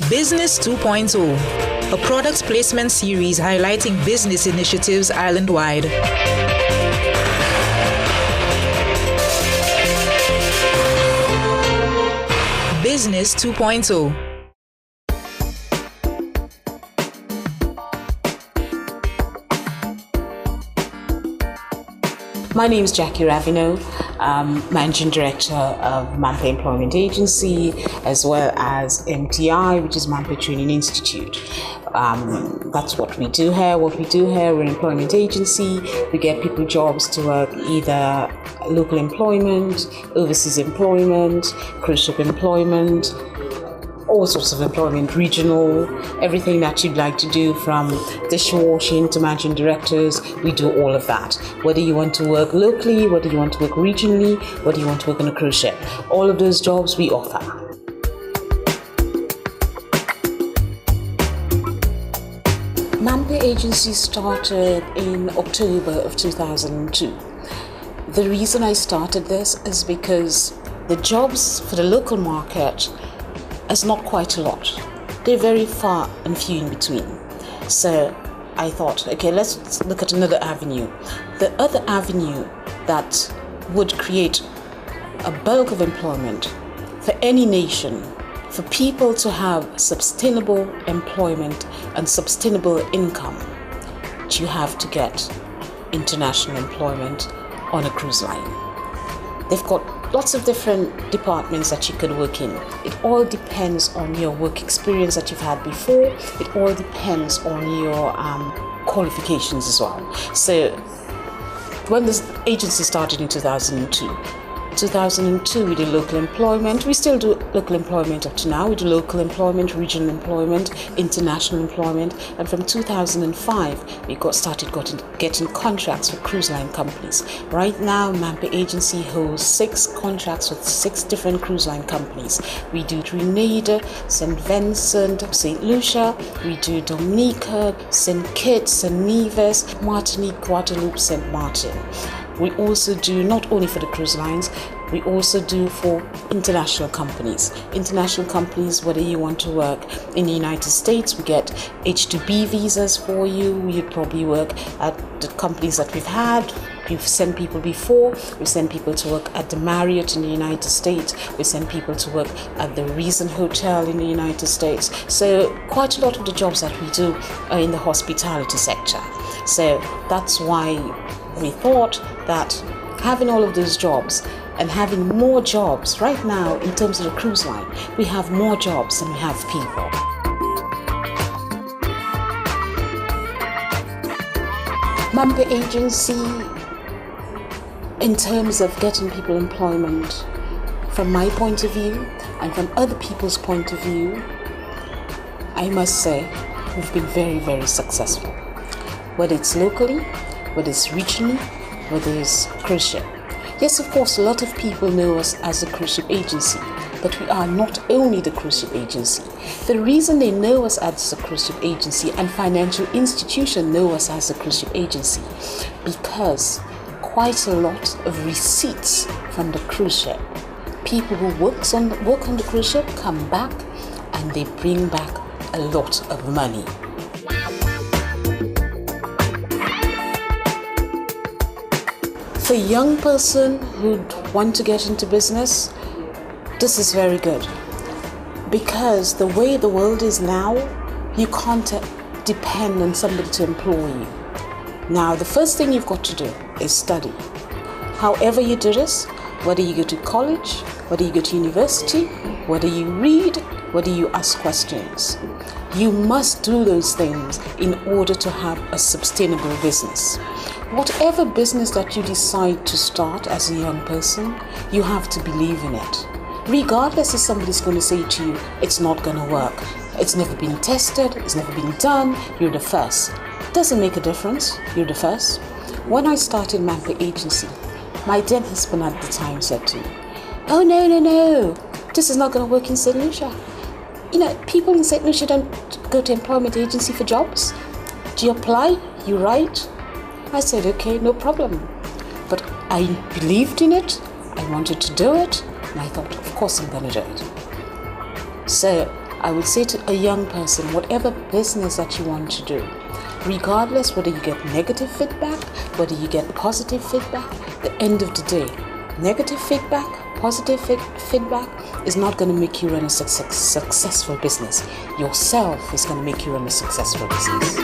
Business 2.0, a product placement series highlighting business initiatives island-wide. Business 2.0. My name is Jackie Ravino. I'm Managing Director of Mampa Employment Agency, as well as MTI, which is Mampa Training Institute. That's what we do here. We're an employment agency. We get people jobs to work, either local employment, overseas employment, cruise ship employment, all sorts of employment, regional, everything that you'd like to do, from dishwashing to managing directors. We do all of that. Whether you want to work locally, whether you want to work regionally, whether you want to work on a cruise ship, all of those jobs we offer. Mampa Agency started in October of 2002. The reason I started this is because the jobs for the local market is not quite a lot. They're very far and few in between. So I thought, okay, let's look at another avenue. The other avenue that would create a bulk of employment for any nation, for people to have sustainable employment and sustainable income, you have to get international employment on a cruise line. They've got lots of different departments that you could work in. It all depends on your work experience that you've had before. It all depends on your qualifications as well. So when this agency started in 2002, we did local employment. We still do local employment up to now. We do local employment, regional employment, international employment. And from 2005, we started getting contracts with cruise line companies. Right now, Mampa Agency holds 6 contracts with 6 different cruise line companies. We do Grenada, St. Vincent, St. Lucia. We do Dominica, St. Kitts, St. Nevis, Martinique, Guadeloupe, St. Martin. We also do not only for the cruise lines, we also do for international companies. International companies, whether you want to work in the United States, we get H-2B visas for you. We probably work at the companies that we've had. We've sent people before. We send people to work at the Marriott in the United States. We send people to work at the Reason Hotel in the United States. So quite a lot of the jobs that we do are in the hospitality sector. So that's why we thought that having all of those jobs and having more jobs right now in terms of the cruise line, we have more jobs than we have people. Mampa Agency, in terms of getting people employment, from my point of view and from other people's point of view, I must say we've been very, very successful. Whether it's locally, whether it's regionally, whether it's cruise ship. Yes, of course, a lot of people know us as a cruise ship agency, but we are not only the cruise ship agency. The reason they know us as a cruise ship agency and financial institutions know us as a cruise ship agency, because quite a lot of receipts from the cruise ship, people who work on the cruise ship come back and they bring back a lot of money. For a young person who'd want to get into business, this is very good, because the way the world is now, you can't depend on somebody to employ you. Now, the first thing you've got to do is study. However you do this, whether you go to college, whether you go to university, whether you read, whether you ask questions, you must do those things in order to have a sustainable business. Whatever business that you decide to start as a young person, you have to believe in it. Regardless if somebody's going to say to you, it's not going to work, it's never been tested, it's never been done, you're the first. Doesn't make a difference, you're the first. When I started Mampa Agency, my then husband at the time said to me, oh no, this is not going to work in St. Lucia. You know, people in St. Lucia don't go to employment agency for jobs. Do you apply? You write? I said, okay, no problem. But I believed in it, I wanted to do it, and I thought, of course I'm going to do it. So I would say to a young person, whatever business that you want to do, regardless whether you get negative feedback, whether you get positive feedback, at the end of the day, negative feedback, positive feedback is not going to make you run a successful business. Yourself is going to make you run a successful business.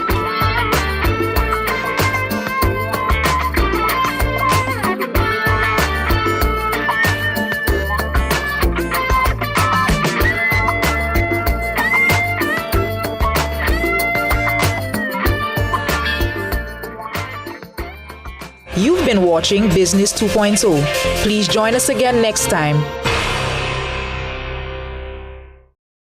You've been watching Business 2.0. Please join us again next time.